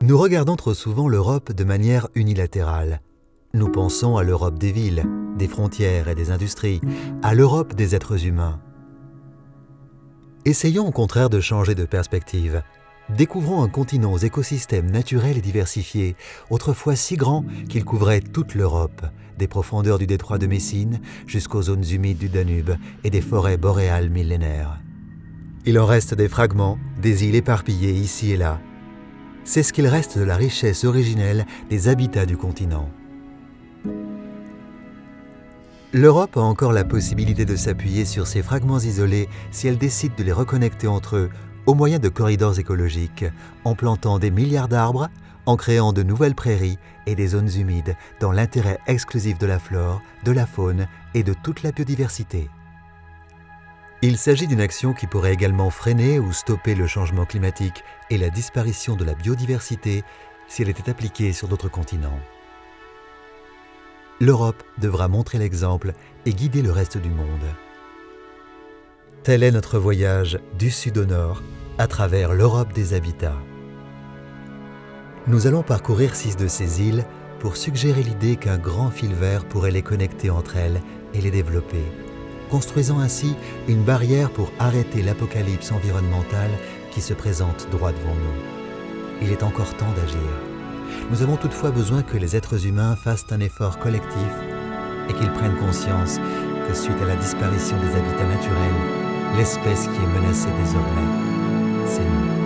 Nous regardons trop souvent l'Europe de manière unilatérale. Nous pensons à l'Europe des villes, des frontières et des industries, à l'Europe des êtres humains. Essayons au contraire de changer de perspective. Découvrons un continent aux écosystèmes naturels et diversifiés, autrefois si grand qu'il couvrait toute l'Europe, des profondeurs du détroit de Messine jusqu'aux zones humides du Danube et des forêts boréales millénaires. Il en reste des fragments, des îles éparpillées ici et là. C'est ce qu'il reste de la richesse originelle des habitats du continent. L'Europe a encore la possibilité de s'appuyer sur ces fragments isolés si elle décide de les reconnecter entre eux au moyen de corridors écologiques, en plantant des milliards d'arbres, en créant de nouvelles prairies et des zones humides dans l'intérêt exclusif de la flore, de la faune et de toute la biodiversité. Il s'agit d'une action qui pourrait également freiner ou stopper le changement climatique et la disparition de la biodiversité si elle était appliquée sur d'autres continents. L'Europe devra montrer l'exemple et guider le reste du monde. Tel est notre voyage du sud au nord, à travers l'Europe des habitats. Nous allons parcourir 6 de ces îles pour suggérer l'idée qu'un grand fil vert pourrait les connecter entre elles et les développer, construisant ainsi une barrière pour arrêter l'apocalypse environnementale qui se présente droit devant nous. Il est encore temps d'agir. Nous avons toutefois besoin que les êtres humains fassent un effort collectif et qu'ils prennent conscience que suite à la disparition des habitats naturels, l'espèce qui est menacée désormais, c'est nous.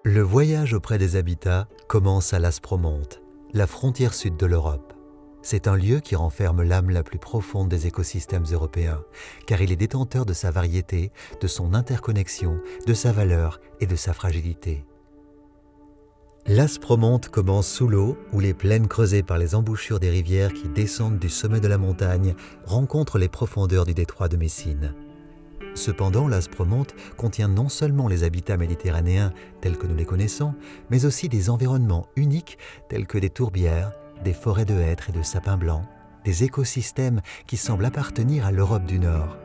Le voyage auprès des habitats commence à l'Aspromonte, la frontière sud de l'Europe. C'est un lieu qui renferme l'âme la plus profonde des écosystèmes européens, car il est détenteur de sa variété, de son interconnexion, de sa valeur et de sa fragilité. L'Aspromonte commence sous l'eau, où les plaines creusées par les embouchures des rivières qui descendent du sommet de la montagne rencontrent les profondeurs du détroit de Messine. Cependant, l'Aspromonte contient non seulement les habitats méditerranéens tels que nous les connaissons, mais aussi des environnements uniques tels que des tourbières, des forêts de hêtres et de sapins blancs, des écosystèmes qui semblent appartenir à l'Europe du Nord.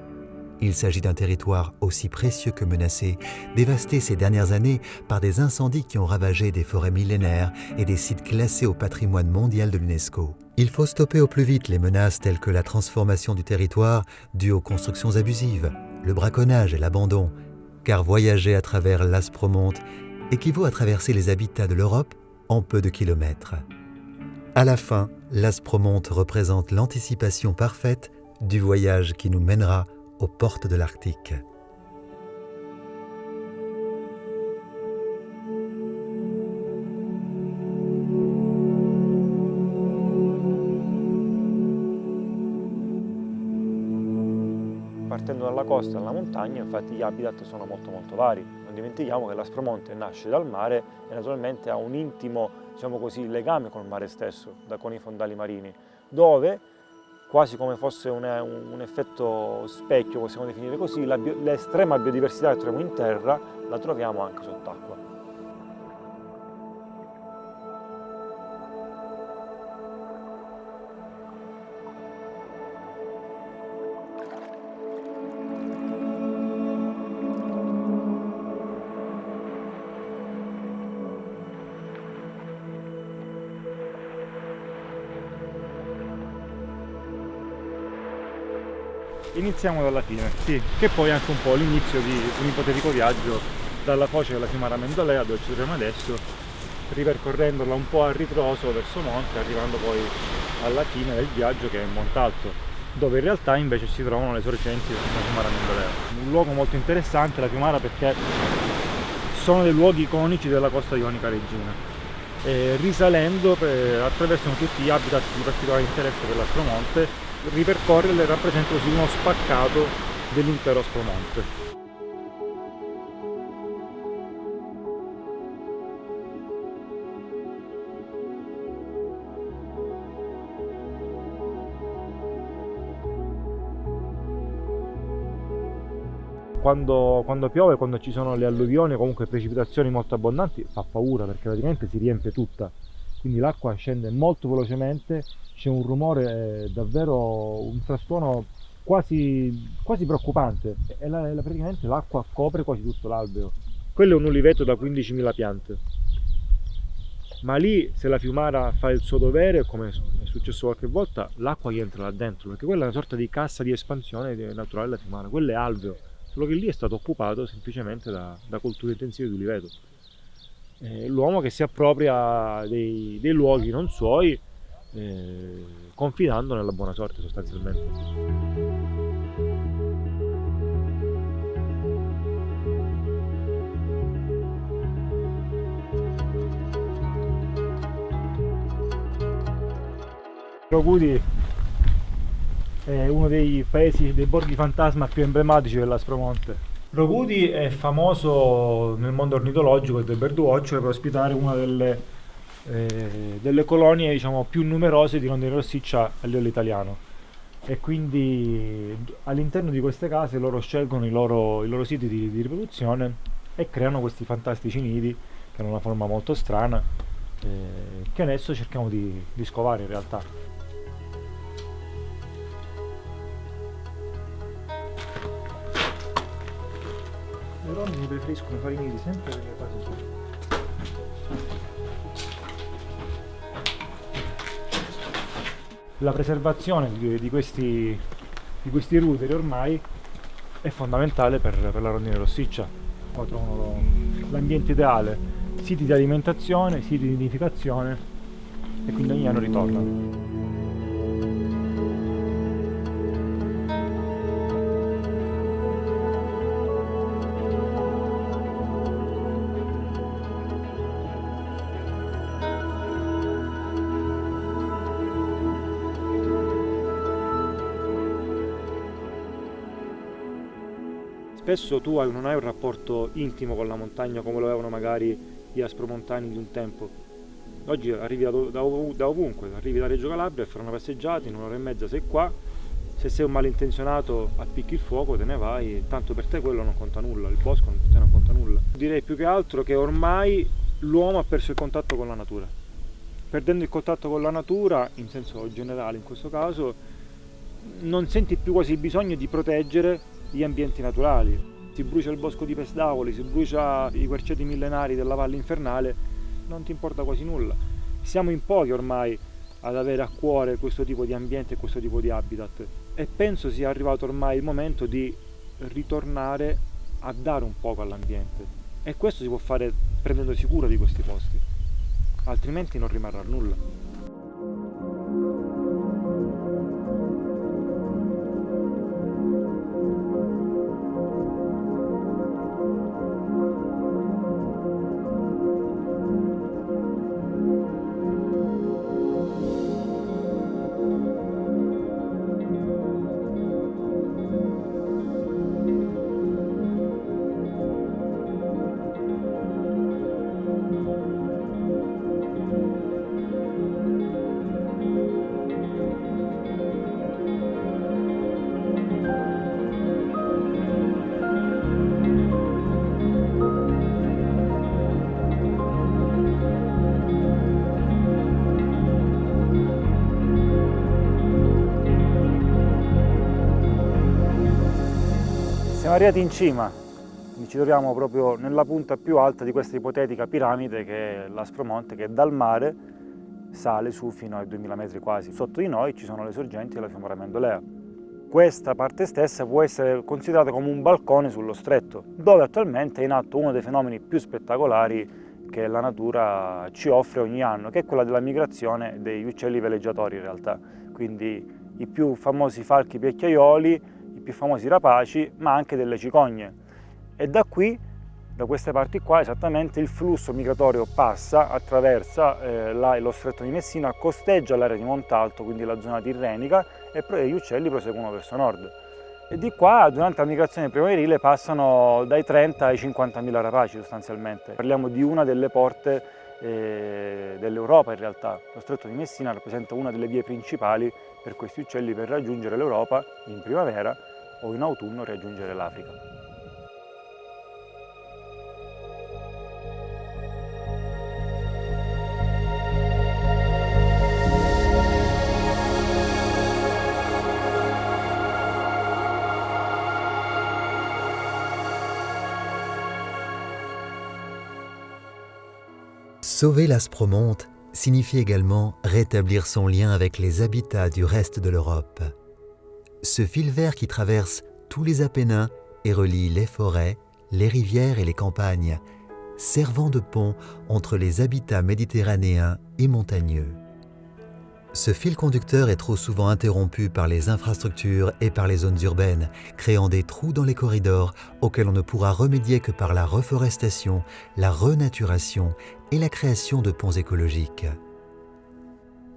Il s'agit d'un territoire aussi précieux que menacé, dévasté ces dernières années par des incendies qui ont ravagé des forêts millénaires et des sites classés au patrimoine mondial de l'UNESCO. Il faut stopper au plus vite les menaces telles que la transformation du territoire due aux constructions abusives, le braconnage et l'abandon, car voyager à travers l'Aspromonte équivaut à traverser les habitats de l'Europe en peu de kilomètres. À la fin, l'Aspromonte représente l'anticipation parfaite du voyage qui nous mènera aux portes de l'Arctique. Partendo dalla costa e dalla montagna, infatti gli habitat sono molto vari. Non dimentichiamo che l'Aspromonte nasce dal mare e naturalmente ha un intimo, diciamo così, legame col mare stesso, con i fondali marini, dove, quasi come fosse un effetto specchio, possiamo definire così, l'estrema biodiversità che troviamo in terra la troviamo anche sott'acqua. Iniziamo dalla fine, sì, che poi è anche un po' l'inizio di un ipotetico viaggio dalla foce della fiumara Mendolea, dove ci troviamo adesso, ripercorrendola un po' a ritroso verso monte, arrivando poi alla fine del viaggio che è in Montalto, dove in realtà invece si trovano le sorgenti della fiumara Mendolea. Un luogo molto interessante, la fiumara, perché sono dei luoghi iconici della costa ionica reggina. E risalendo attraversano tutti gli habitat di particolare interesse per l'Aspromonte. Ripercorrerle rappresenta così uno spaccato dell'intero Aspromonte. quando piove, quando ci sono le alluvioni o comunque precipitazioni molto abbondanti, fa paura perché praticamente si riempie tutta, quindi l'acqua scende molto velocemente, c'è un rumore davvero, un frastuono quasi preoccupante e praticamente l'acqua copre quasi tutto l'alveo. Quello è un uliveto da 15.000 piante, ma lì se la fiumara fa il suo dovere, come è successo qualche volta, l'acqua gli entra là dentro, perché quella è una sorta di cassa di espansione naturale della fiumara, quello è alveo, solo che lì è stato occupato semplicemente da colture intensive di uliveto. L'uomo che si appropria dei luoghi non suoi, confidando nella buona sorte sostanzialmente. 𝗚𝗲𝗶𝘁 è uno dei paesi, dei borghi fantasma più emblematici dell'Aspromonte. 𝗚𝗲𝗶𝘁 è famoso nel mondo ornitologico e del 𝗚𝗲𝗁𝗁 per ospitare una delle colonie, diciamo, più numerose di rondine rossiccia a livello italiano, e quindi all'interno di queste case loro scelgono i loro siti di riproduzione e creano questi fantastici nidi che hanno una forma molto strana, che adesso cerchiamo di scovare in realtà. Le rondini preferiscono fare i nidi sempre nelle case sue. La preservazione di questi ruderi ormai è fondamentale per la rondine rossiccia. Qua trovano l'ambiente ideale, siti di alimentazione, siti di nidificazione, e quindi ogni anno ritornano. Spesso tu non hai un rapporto intimo con la montagna come lo avevano magari gli aspromontani di un tempo. Oggi arrivi da ovunque, arrivi da Reggio Calabria e fare una passeggiata, in un'ora e mezza sei qua, se sei un malintenzionato appicchi il fuoco, te ne vai, e tanto per te quello non conta nulla, il bosco per te non conta nulla. Direi più che altro che ormai l'uomo ha perso il contatto con la natura. Perdendo il contatto con la natura, in senso generale in questo caso, non senti più quasi il bisogno di proteggere gli ambienti naturali. Si brucia il bosco di Pesdavoli, si brucia i querceti millenari della Valle Infernale, non ti importa quasi nulla. Siamo in pochi ormai ad avere a cuore questo tipo di ambiente e questo tipo di habitat, e penso sia arrivato ormai il momento di ritornare a dare un poco all'ambiente, e questo si può fare prendendosi cura di questi posti, altrimenti non rimarrà nulla. Siamo arrivati in cima, quindi ci troviamo proprio nella punta più alta di questa ipotetica piramide che è l'Aspromonte, che dal mare sale su fino ai 2000 metri quasi. Sotto di noi ci sono le sorgenti della fiumara Mendolea. Questa parte stessa può essere considerata come un balcone sullo stretto, dove attualmente è in atto uno dei fenomeni più spettacolari che la natura ci offre ogni anno, che è quella della migrazione degli uccelli veleggiatori in realtà, quindi i più famosi falchi pecchiaioli, i più famosi rapaci, ma anche delle cicogne. E da qui, da queste parti qua, esattamente il flusso migratorio passa, attraversa lo stretto di Messina, costeggia l'area di Montalto, quindi la zona tirrenica, e gli uccelli proseguono verso nord. E di qua, durante la migrazione primaverile, passano dai 30 ai 50.000 rapaci sostanzialmente. Parliamo di una delle porte dell'Europa in realtà. Lo stretto di Messina rappresenta una delle vie principali per questi uccelli per raggiungere l'Europa in primavera o in autunno raggiungere l'Africa. Sauver l'Aspromonte signifie également rétablir son lien avec les habitats du reste de l'Europe. Ce fil vert qui traverse tous les Apennins et relie les forêts, les rivières et les campagnes, servant de pont entre les habitats méditerranéens et montagneux. Ce fil conducteur est trop souvent interrompu par les infrastructures et par les zones urbaines, créant des trous dans les corridors auxquels on ne pourra remédier que par la reforestation, la renaturation et la création de ponts écologiques.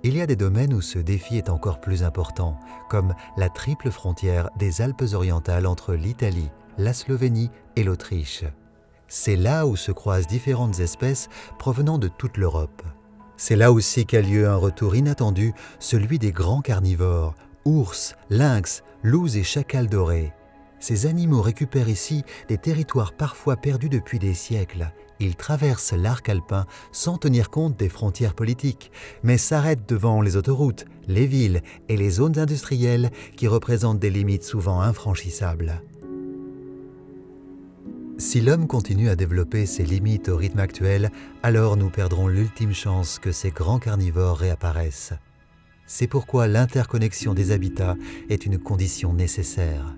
Il y a des domaines où ce défi est encore plus important, comme la triple frontière des Alpes-Orientales entre l'Italie, la Slovénie et l'Autriche. C'est là où se croisent différentes espèces provenant de toute l'Europe. C'est là aussi qu'a lieu un retour inattendu, celui des grands carnivores, ours, lynx, loups et chacals dorés. Ces animaux récupèrent ici des territoires parfois perdus depuis des siècles. Ils traversent l'arc alpin sans tenir compte des frontières politiques, mais s'arrêtent devant les autoroutes, les villes et les zones industrielles qui représentent des limites souvent infranchissables. Si l'homme continue à développer ses limites au rythme actuel, alors nous perdrons l'ultime chance que ces grands carnivores réapparaissent. C'est pourquoi l'interconnexion des habitats est une condition nécessaire.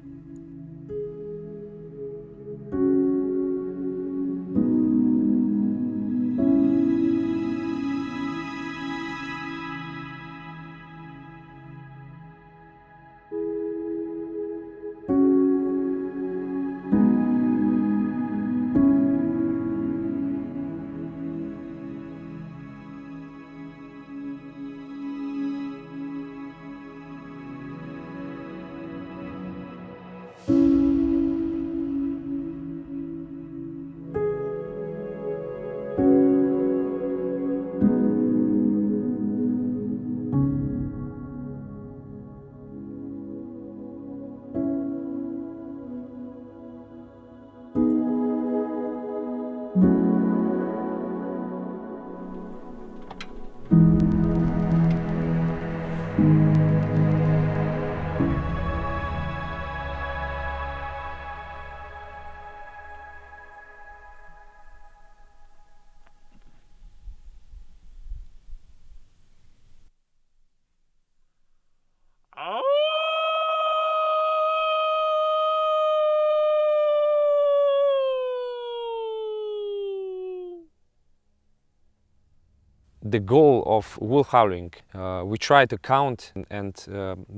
The goal of wolf howling, we try to count and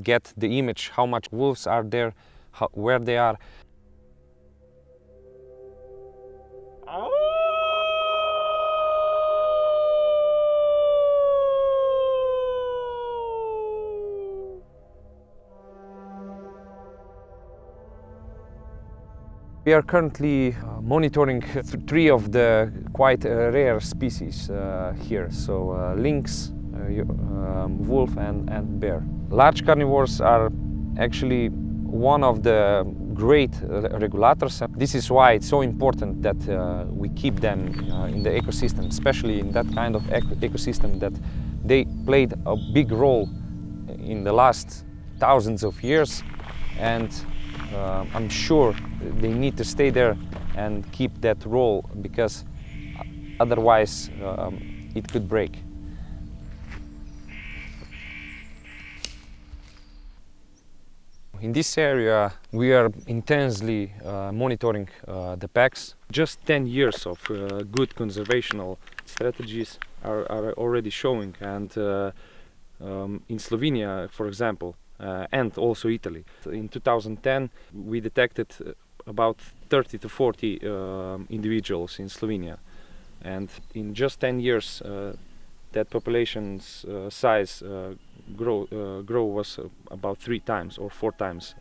get the image how much wolves are there, where they are. We are currently monitoring 3 of the quite rare species here, so lynx, wolf and bear. Large carnivores are actually one of the great regulators. This is why it's so important that we keep them in the ecosystem, especially in that kind of ecosystem that they played a big role in the last thousands of years, and I'm sure they need to stay there and keep that role, because otherwise it could break. In this area we are intensely monitoring the packs. Just 10 years of good conservational strategies are already showing, and in Slovenia, for example, and also Italy. In 2010 we detected about 30 to 40 individuals in Slovenia, and in just 10 years that population's size grow was about 3 times or 4 times.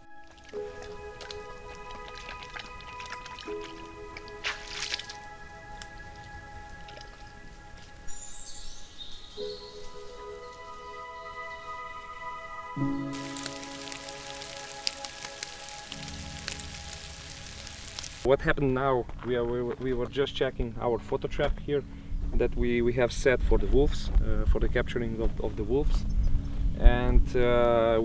What happened now, we were just checking our photo trap here that we have set for the wolves, for the capturing of the wolves, and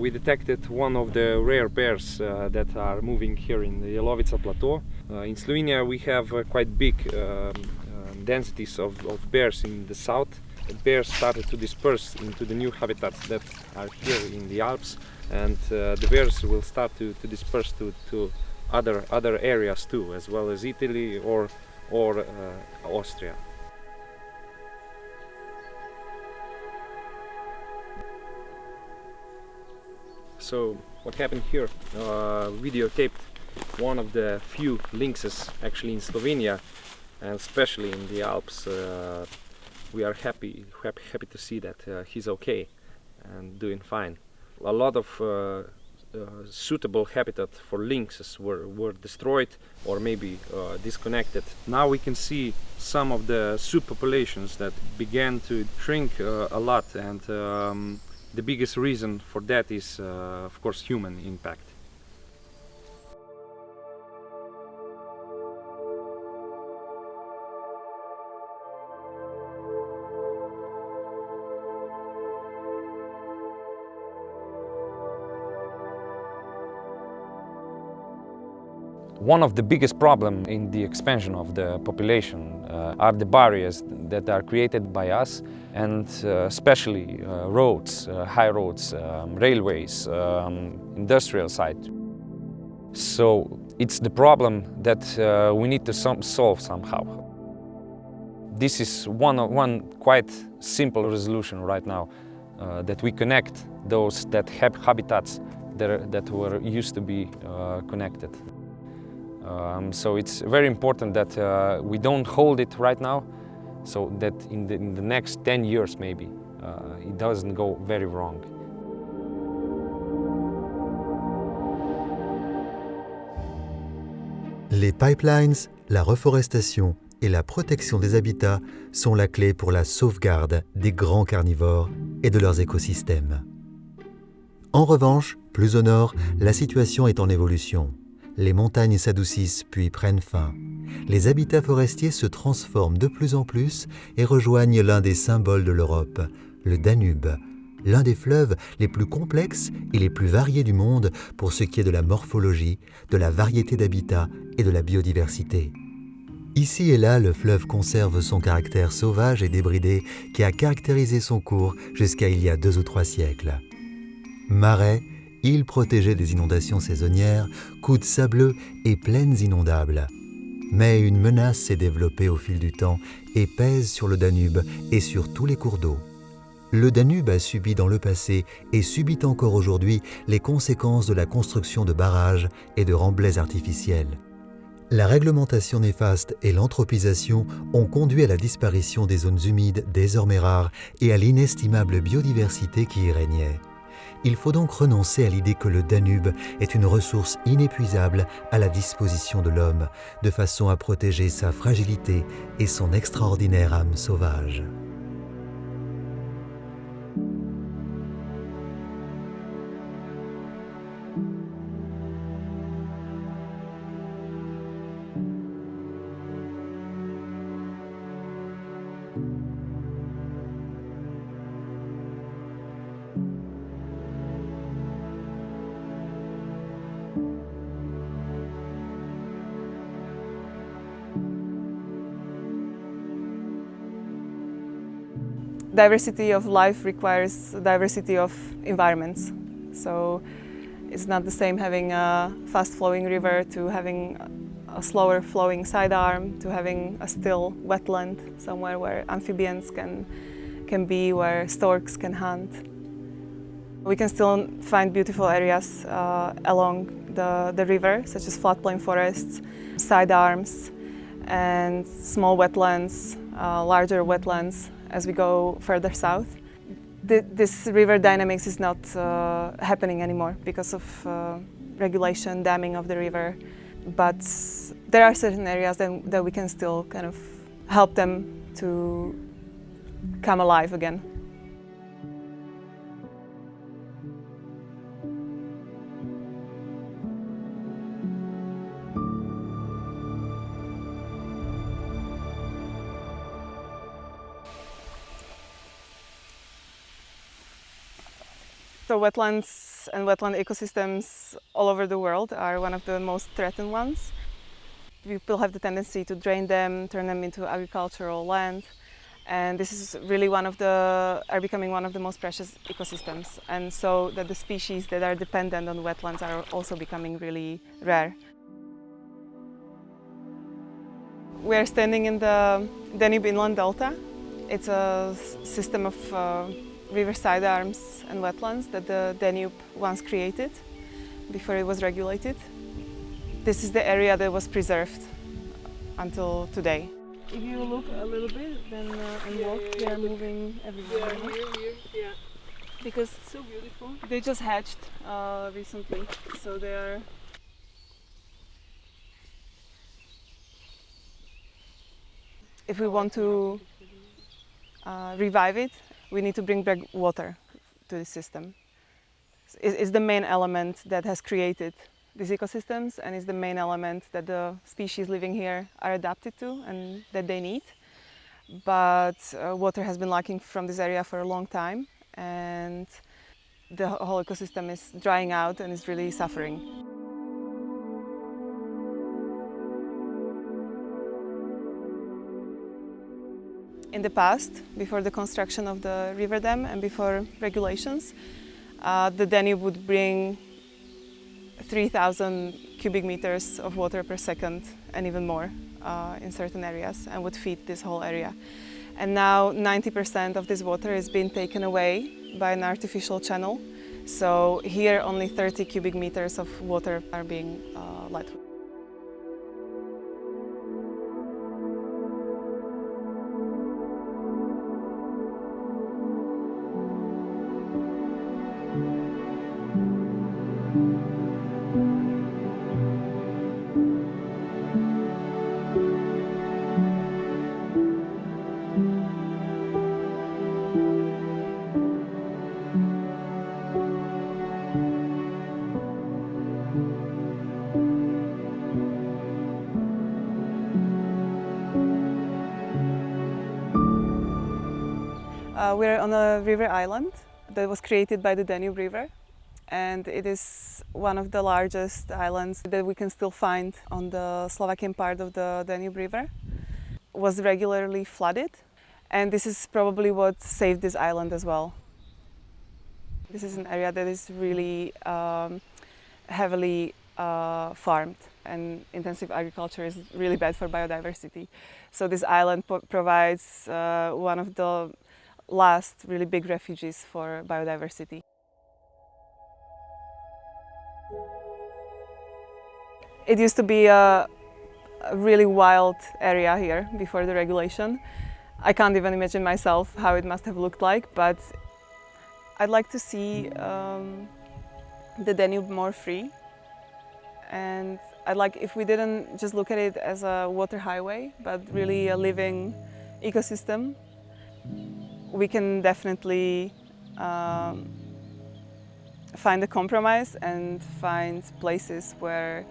we detected one of the rare bears that are moving here in the 𝗚𝗲𝗶𝗿𝗳𝗶𝘁 plateau. In Slovenia we have quite big densities of bears in the south, bears started to disperse into the new habitats that are here in the Alps, and the bears will start to disperse to other areas too, as well as Italy or Austria. So what happened here? Videotaped one of the few lynxes actually in Slovenia, and especially in the Alps. We are happy to see that he's okay and doing fine. A lot of suitable habitat for lynxes were destroyed or maybe disconnected. Now we can see some of the subpopulations that began to shrink a lot, and the biggest reason for that is of course human impact. One of the biggest problems in the expansion of the population are the barriers that are created by us, and especially roads, high roads, railways, industrial site. So it's the problem that we need to solve somehow. This is one quite simple resolution right now, that we connect those that have habitats that were used to be connected. So it's very important that we don't hold it right now, so that in the next 10 years maybe it doesn't go very wrong. Les pipelines, la reforestation et la protection des habitats sont la clé pour la sauvegarde des grands carnivores et de leurs écosystèmes. En revanche, plus au nord, la situation est en évolution. Les montagnes s'adoucissent puis prennent fin. Les habitats forestiers se transforment de plus en plus et rejoignent l'un des symboles de l'Europe, le Danube, l'un des fleuves les plus complexes et les plus variés du monde pour ce qui est de la morphologie, de la variété d'habitats et de la biodiversité. Ici et là, le fleuve conserve son caractère sauvage et débridé qui a caractérisé son cours jusqu'à il y a 2 ou 3 siècles. Marais, îles protégées des inondations saisonnières, coudes sableux et plaines inondables. Mais une menace s'est développée au fil du temps et pèse sur le Danube et sur tous les cours d'eau. Le Danube a subi dans le passé et subit encore aujourd'hui les conséquences de la construction de barrages et de remblais artificiels. La réglementation néfaste et l'anthropisation ont conduit à la disparition des zones humides désormais rares et à l'inestimable biodiversité qui y régnait. Il faut donc renoncer à l'idée que le Danube est une ressource inépuisable à la disposition de l'homme, de façon à protéger sa fragilité et son extraordinaire âme sauvage. Diversity of life requires diversity of environments. So it's not the same having a fast-flowing river to having a slower flowing sidearm, to having a still wetland somewhere where amphibians can be, where storks can hunt. We can still find beautiful areas along the river, such as floodplain forests, sidearms, and small wetlands, larger wetlands, as we go further south. This river dynamics is not happening anymore because of regulation, damming of the river. But there are certain areas that we can still kind of help them to come alive again. So wetlands and wetland ecosystems all over the world are one of the most threatened ones. People have the tendency to drain them, turn them into agricultural land, and this is really are becoming one of the most precious ecosystems, and so that the species that are dependent on wetlands are also becoming really rare. We are standing in the Danube inland delta. It's a system of riverside arms and wetlands that the Danube once created before it was regulated. This is the area that was preserved until today. If you look a little bit then and walk, they are moving everywhere. Yeah. Because It's so beautiful. they just hatched recently, so they are. If we want to revive it, we need to bring back water to the system. It's the main element that has created these ecosystems, and is the main element that the species living here are adapted to and that they need. But water has been lacking from this area for a long time, and the whole ecosystem is drying out and is really suffering. In the past, before the construction of the river dam and before regulations, the Danube would bring 3,000 cubic meters of water per second and even more in certain areas, and would feed this whole area. And now 90% of this water is being taken away by an artificial channel. So here only 30 cubic meters of water are being let. We're on a river island that was created by the Danube River, and it is one of the largest islands that we can still find on the Slovakian part of the Danube River. It was regularly flooded, and this is probably what saved this island as well. This is an area that is really heavily farmed, and intensive agriculture is really bad for biodiversity. So this island provides one of the last really big refuges for biodiversity. It used to be a really wild area here before the regulation. I can't even imagine myself how it must have looked like, but I'd like to see the Danube more free. And I'd like if we didn't just look at it as a water highway, but really a living ecosystem. We can definitely find a compromise and find places where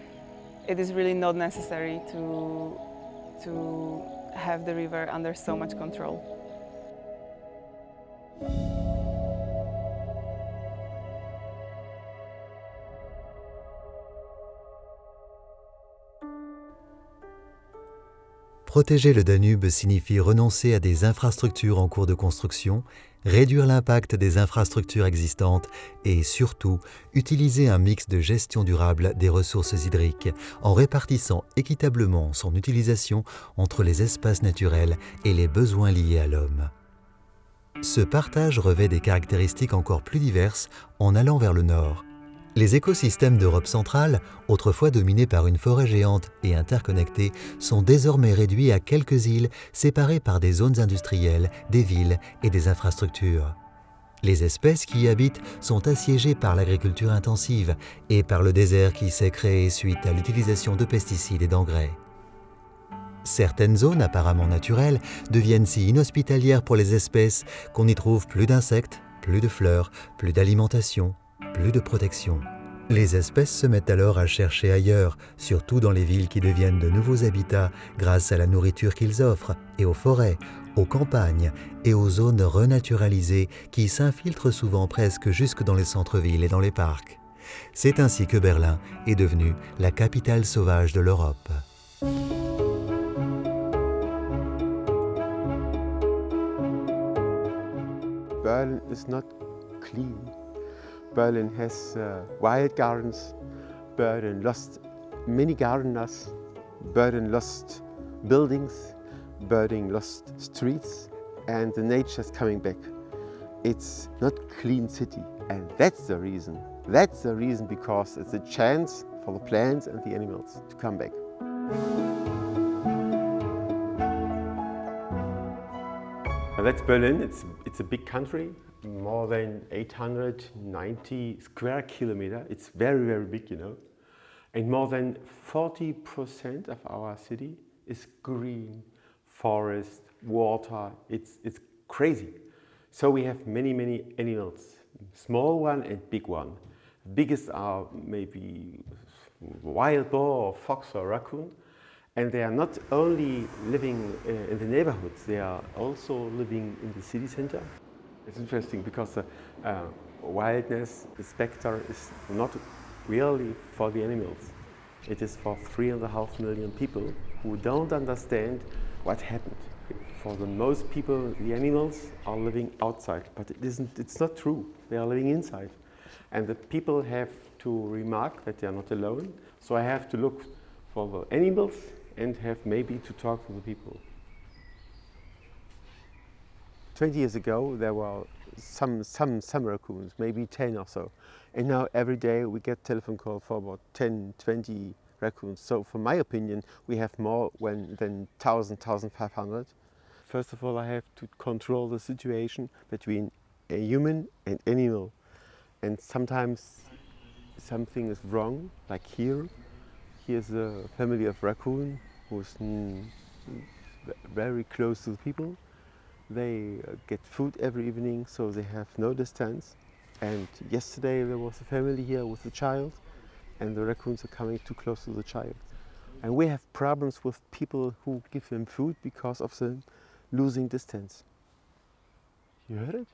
it is really not necessary to have the river under so much control. Protéger le Danube signifie renoncer à des infrastructures en cours de construction, réduire l'impact des infrastructures existantes et surtout utiliser un mix de gestion durable des ressources hydriques en répartissant équitablement son utilisation entre les espaces naturels et les besoins liés à l'homme. Ce partage revêt des caractéristiques encore plus diverses en allant vers le nord. Les écosystèmes d'Europe centrale, autrefois dominés par une forêt géante et interconnectés, sont désormais réduits à quelques îles séparées par des zones industrielles, des villes et des infrastructures. Les espèces qui y habitent sont assiégées par l'agriculture intensive et par le désert qui s'est créé suite à l'utilisation de pesticides et d'engrais. Certaines zones apparemment naturelles deviennent si inhospitalières pour les espèces qu'on n'y trouve plus d'insectes, plus de fleurs, plus d'alimentation, plus de protection. Les espèces se mettent alors à chercher ailleurs, surtout dans les villes qui deviennent de nouveaux habitats grâce à la nourriture qu'ils offrent, et aux forêts, aux campagnes et aux zones renaturalisées qui s'infiltrent souvent presque jusque dans les centres-villes et dans les parcs. C'est ainsi que Berlin est devenue la capitale sauvage de l'Europe. Berlin is not clean. Berlin has wild gardens. Berlin lost many gardeners. Berlin lost buildings. Berlin lost streets, and the nature is coming back. It's not clean city, and that's the reason. That's the reason, because it's a chance for the plants and the animals to come back. That's Berlin. It's a big country, more than 890 square kilometers. It's very, very big, you know. And more than 40% of our city is green, forest, water. It's crazy. So we have many, many animals, small one and big one. Biggest are maybe wild boar or fox or raccoon. And they are not only living in the neighborhoods, they are also living in the city center. It's interesting because the wildness, the spectre, is not really for the animals. It is for 3.5 million people who don't understand what happened. For the most people, the animals are living outside, but it's not true. They are living inside. And the people have to remark that they are not alone. So I have to look for the animals and have maybe to talk to the people. 20 years ago, there were some raccoons, maybe 10 or so. And now every day we get telephone call for about 10, 20 raccoons. So for my opinion, we have more than 1,000, 1,500. First of all, I have to control the situation between a human and animal. And sometimes something is wrong, like here. Here's a family of raccoon who's very close to the people. They get food every evening, so they have no distance. And yesterday there was a family here with a child, and the raccoons are coming too close to the child. And we have problems with people who give them food because of the losing distance. You heard it?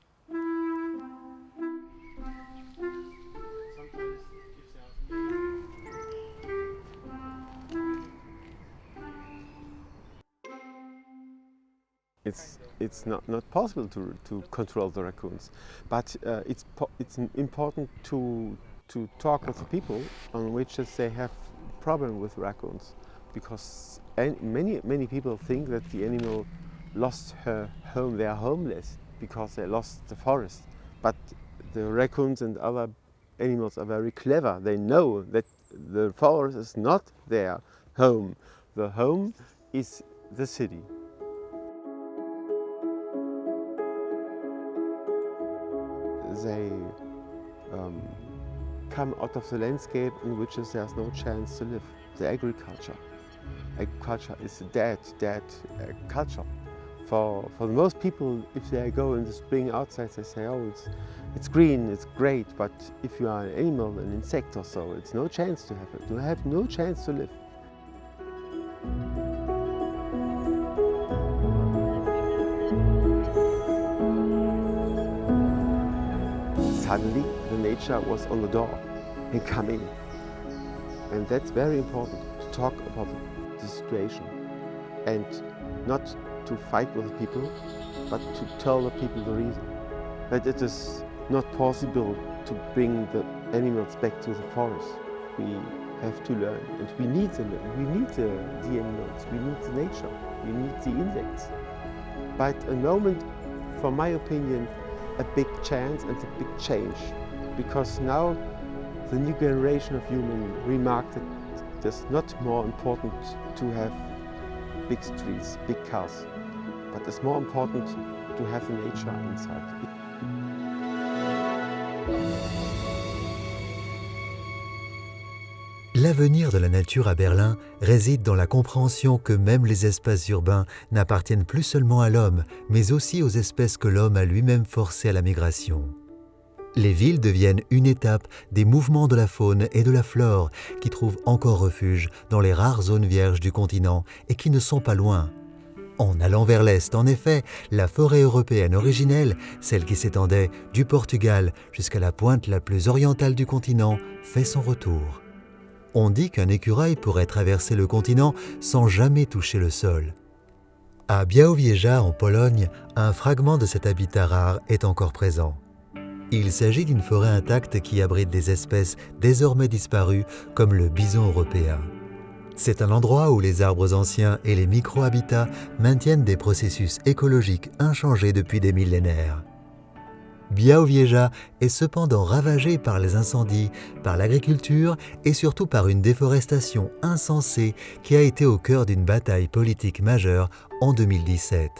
It's not possible to control the raccoons, but it's important to talk with the people on which they have problem with raccoons, because many people think that the animal lost her home. They are homeless because they lost the forest. But the raccoons and other animals are very clever. They know that the forest is not their home. The home is the city. They come out of the landscape in which there's no chance to live. The agriculture. Agriculture is a dead culture. For the most people, if they go in the spring outside, they say, oh, it's green, it's great, but if you are an animal, an insect or so, it's no chance to have it. You have no chance to live. Suddenly, the nature was on the door and come in. And that's very important, to talk about the situation and not to fight with the people, but to tell the people the reason. That it is not possible to bring the animals back to the forest. We have to learn, and we need the animals, we need the nature, we need the insects. But a moment, for my opinion, a big chance and a big change, because now the new generation of humans remark that it's not more important to have big streets, big cars, but it's more important to have the nature inside. L'avenir de la nature à Berlin réside dans la compréhension que même les espaces urbains n'appartiennent plus seulement à l'homme, mais aussi aux espèces que l'homme a lui-même forcées à la migration. Les villes deviennent une étape des mouvements de la faune et de la flore qui trouvent encore refuge dans les rares zones vierges du continent et qui ne sont pas loin. En allant vers l'est, en effet, la forêt européenne originelle, celle qui s'étendait du Portugal jusqu'à la pointe la plus orientale du continent, fait son retour. On dit qu'un écureuil pourrait traverser le continent sans jamais toucher le sol. À 𝗏𝗏𝗄𝗃 en Pologne, un fragment de cet habitat rare est encore présent. Il s'agit d'une forêt intacte qui abrite des espèces désormais disparues comme le bison européen. C'est un endroit où les arbres anciens et les micro-habitats maintiennent des processus écologiques inchangés depuis des millénaires. 𝗏𝗏𝗃 est cependant ravagé par les incendies, par l'agriculture et surtout par une déforestation insensée qui a été au cœur d'une bataille politique majeure en 2017.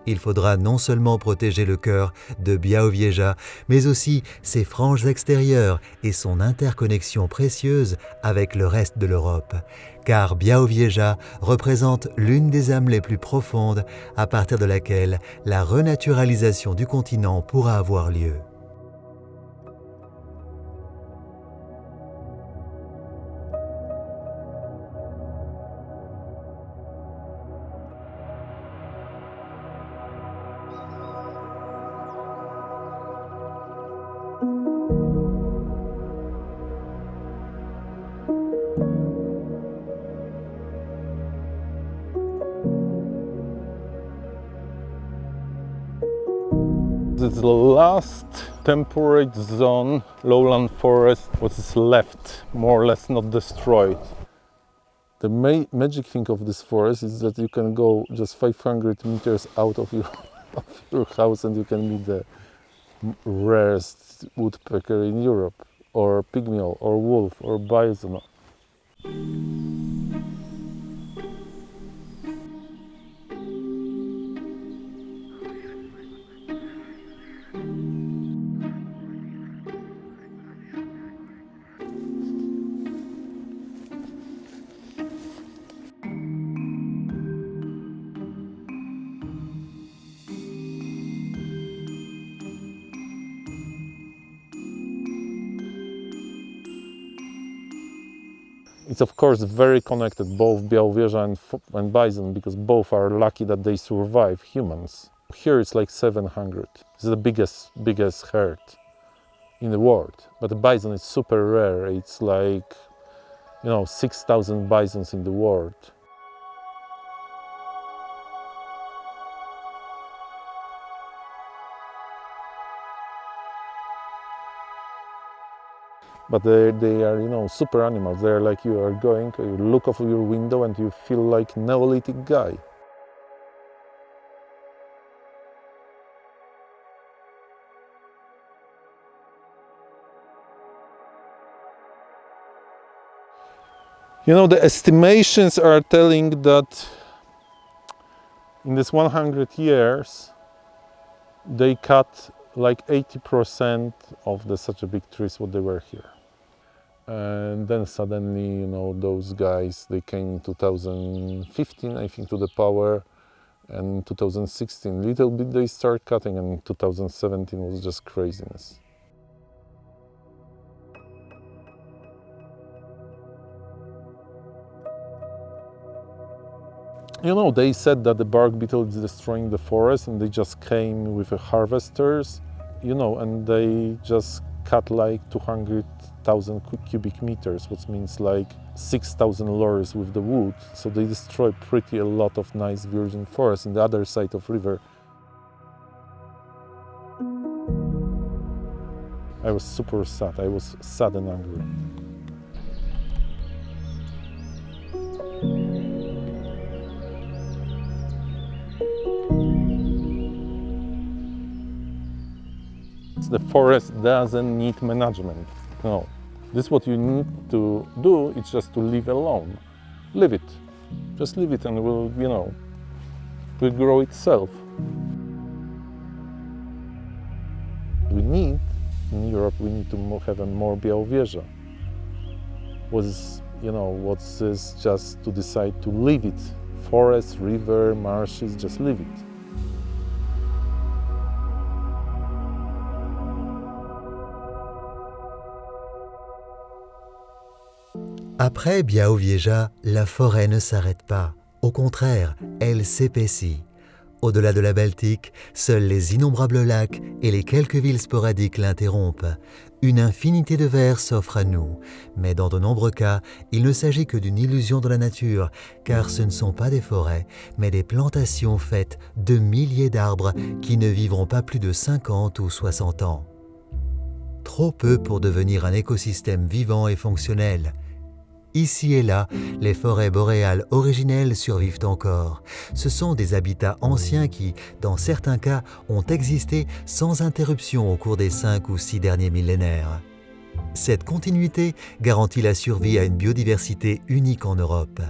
Il faudra non seulement protéger le cœur de 𝗏𝗏𝗃, mais aussi ses franges extérieures et son interconnexion précieuse avec le reste de l'Europe, car 𝗏𝗏𝗃 représente l'une des âmes les plus profondes à partir de laquelle la renaturalisation du continent pourra avoir lieu. It's the last temperate zone, lowland forest, what is left, more or less not destroyed. The magic thing of this forest is that you can go just 500 meters out of your house and you can meet the rarest woodpecker in Europe, or pygmy owl, or wolf, or bison. It's of course very connected, both 𝗏𝗏𝗃 and bison, because both are lucky that they survive humans. Here it's like 700. It's the biggest herd in the world. But the bison is super rare. It's like, 6,000 bisons in the world. But they are, super animals. They're like you look out your window and you feel like Neolithic guy. The estimations are telling that in this 100 years, they cut like 80% of such a big trees what they were here. And then suddenly, those guys, they came in 2015, I think, to the power, and in 2016, little bit they start cutting, and 2017 was just craziness. They said that the bark beetle is destroying the forest, and they just came with harvesters, and they just cut like 200,000 cubic meters, which means like 6,000 lorries with the wood. So they destroy a lot of nice virgin forest in the other side of river. I was super sad. I was sad and angry. The forest doesn't need management. No. This is what you need to do, it's just to leave alone. Leave it. Just leave it and it will, will grow itself. In Europe, we need to have a more 𝗏𝗏𝗃. What's this just to decide to leave it. Forest, river, marshes, just leave it. Après 𝗏𝗏𝗃, la forêt ne s'arrête pas. Au contraire, elle s'épaissit. Au-delà de la Baltique, seuls les innombrables lacs et les quelques villes sporadiques l'interrompent. Une infinité de vers s'offre à nous, mais dans de nombreux cas, il ne s'agit que d'une illusion de la nature, car ce ne sont pas des forêts, mais des plantations faites de milliers d'arbres qui ne vivront pas plus de 50 ou 60 ans. Trop peu pour devenir un écosystème vivant et fonctionnel. Ici et là, les forêts boréales originelles survivent encore. Ce sont des habitats anciens qui, dans certains cas, ont existé sans interruption au cours des 5 ou 6 derniers millénaires. Cette continuité garantit la survie à une biodiversité unique en Europe.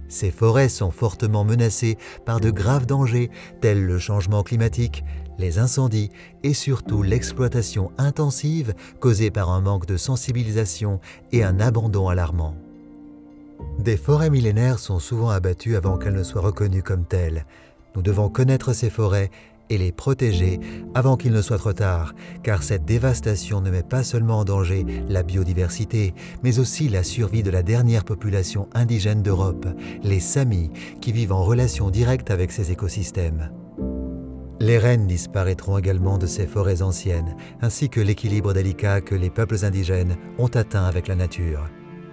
Ces forêts sont fortement menacées par de graves dangers tels le changement climatique, les incendies et surtout l'exploitation intensive causée par un manque de sensibilisation et un abandon alarmant. Des forêts millénaires sont souvent abattues avant qu'elles ne soient reconnues comme telles. Nous devons connaître ces forêts et les protéger avant qu'il ne soit trop tard, car cette dévastation ne met pas seulement en danger la biodiversité, mais aussi la survie de la dernière population indigène d'Europe, les Samis, qui vivent en relation directe avec ces écosystèmes. Les rennes disparaîtront également de ces forêts anciennes, ainsi que l'équilibre délicat que les peuples indigènes ont atteint avec la nature.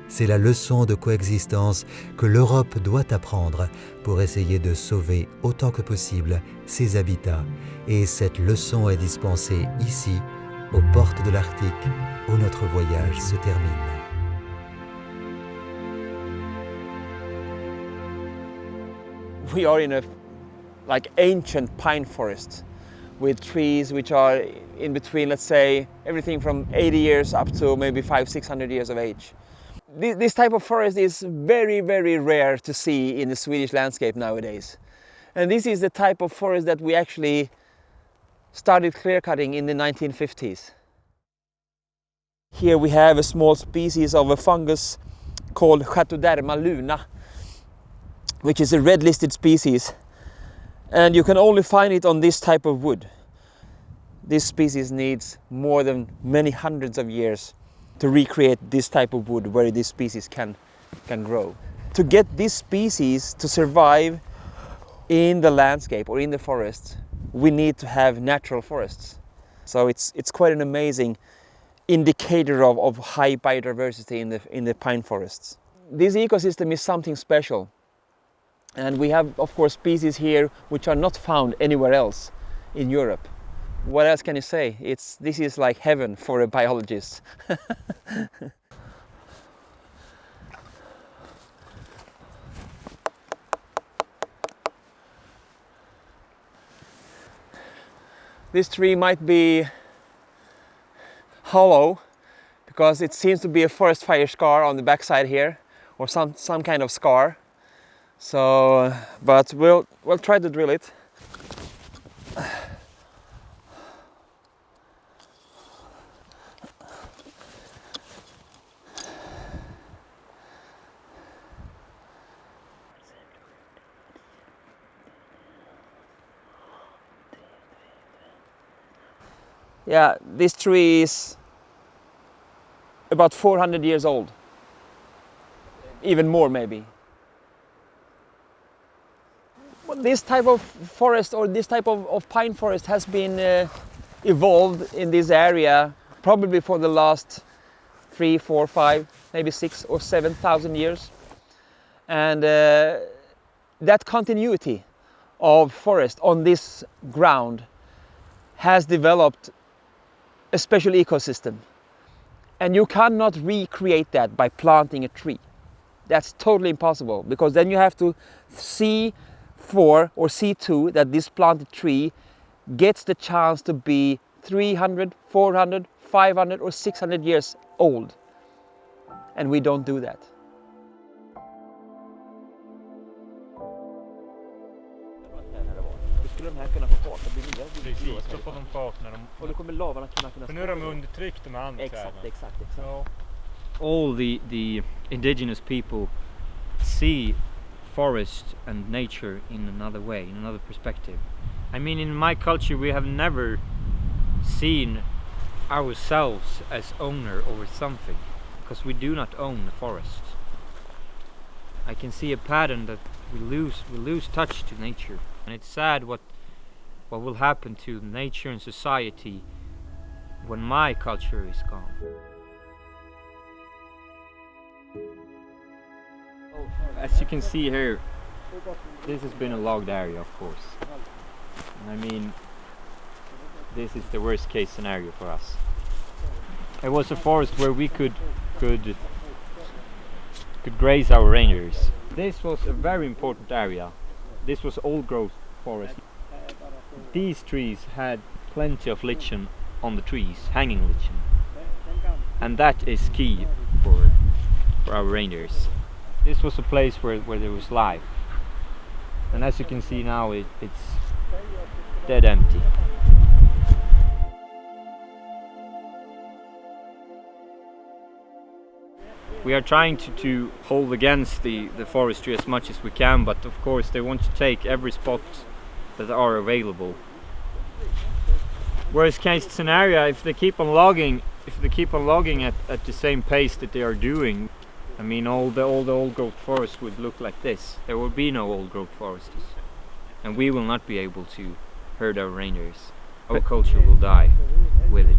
C'est la leçon de coexistence que l'Europe doit apprendre pour essayer de sauver autant que possible ses habitats. Et cette leçon est dispensée ici, aux portes de l'Arctique, où notre voyage se termine. We are in a ancient pine forest with trees which are in between, let's say, everything from 80 years up to maybe 500-600 years of age. This type of forest is very, very rare to see in the Swedish landscape nowadays. And this is the type of forest that we actually started clear cutting in the 1950s. Here we have a small species of a fungus called 𝗚𝗲𝗄𝗏 luna, which is a red listed species. And you can only find it on this type of wood. This species needs more than many hundreds of years to recreate this type of wood where this species can grow. To get this species to survive in the landscape or in the forest, we need to have natural forests. So it's quite an amazing indicator of high biodiversity in the pine forests. This ecosystem is something special. And we have, of course, species here which are not found anywhere else in Europe. What else can you say? This is like heaven for a biologist. This tree might be hollow because it seems to be a forest fire scar on the backside here, or some kind of scar. So, but we'll try to drill it. Yeah, this tree is about 400 years old, even more maybe. This type of forest or this type of pine forest has been evolved in this area probably for the last 3, 4, 5, maybe 6 or 7,000 years. And that continuity of forest on this ground has developed a special ecosystem. And you cannot recreate that by planting a tree. That's totally impossible, because then you have to see or see to that this planted tree gets the chance to be 300, 400, 500 or 600 years old. And we don't do that. Precis, så får de fart när de... Och då kommer lavarna kunna För nu är de undertryckta med andra träd. Exakt. Ja. All the indigenous people see forest and nature in another way, in another perspective. I mean, in my culture we have never seen ourselves as owner over something, because we do not own the forest. I can see a pattern that we lose touch to nature, and it's sad what will happen to nature and society when my culture is gone. As you can see here, this has been a logged area, of course. I mean, this is the worst case scenario for us. It was a forest where we could graze our reindeers. This was a very important area. This was old growth forest. These trees had plenty of lichen on the trees, hanging lichen. And that is key for our reindeers. This was a place where there was life. And as you can see now, it's dead empty. We are trying to hold against the forestry as much as we can, but of course they want to take every spot that are available. Worst case scenario, if they keep on logging at the same pace that they are doing, I mean, all the old growth forests would look like this. There will be no old growth forests, and we will not be able to herd our reindeers. Our culture will die with it.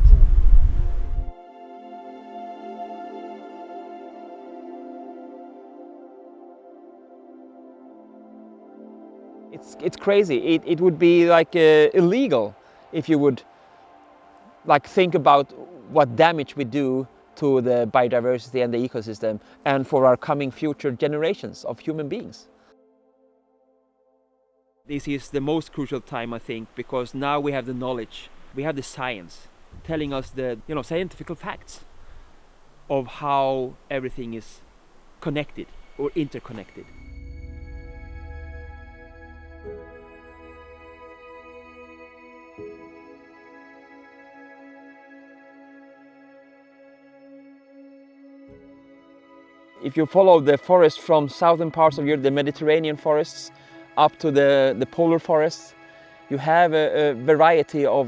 It's crazy. It would be like illegal if you would like think about what damage we do to the biodiversity and the ecosystem and for our coming future generations of human beings. This is the most crucial time, I think, because now we have the knowledge, we have the science telling us the scientific facts of how everything is connected or interconnected. If you follow the forest from southern parts of Europe, the Mediterranean forests, up to the polar forests, you have a variety of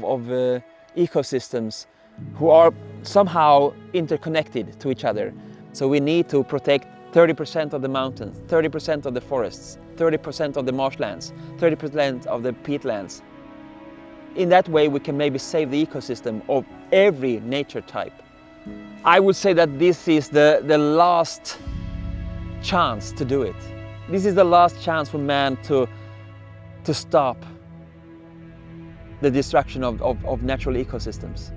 ecosystems who are somehow interconnected to each other. So we need to protect 30% of the mountains, 30% of the forests, 30% of the marshlands, 30% of the peatlands. In that way we can maybe save the ecosystem of every nature type. I would say that this is the last chance to do it. This is the last chance for man to stop the destruction of natural ecosystems.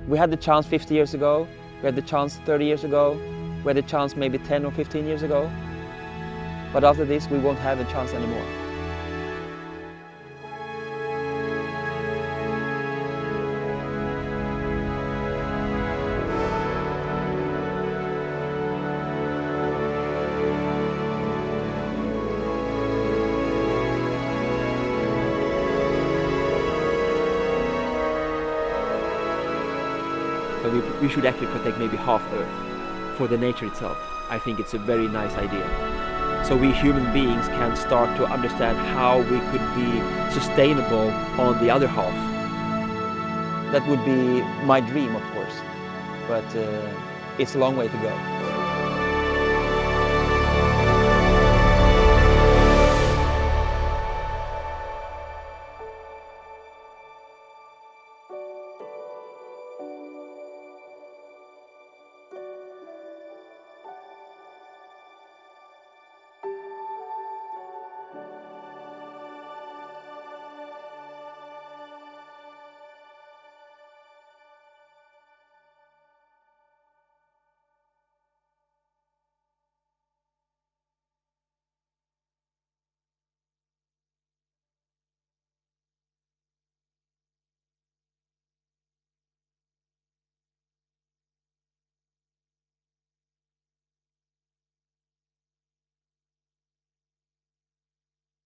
We had the chance 50 years ago, we had the chance 30 years ago, we had the chance maybe 10 or 15 years ago. But after this we won't have a chance anymore. So we should actually protect maybe half Earth for the nature itself. I think it's a very nice idea. So we human beings can start to understand how we could be sustainable on the other half. That would be my dream, of course, but it's a long way to go.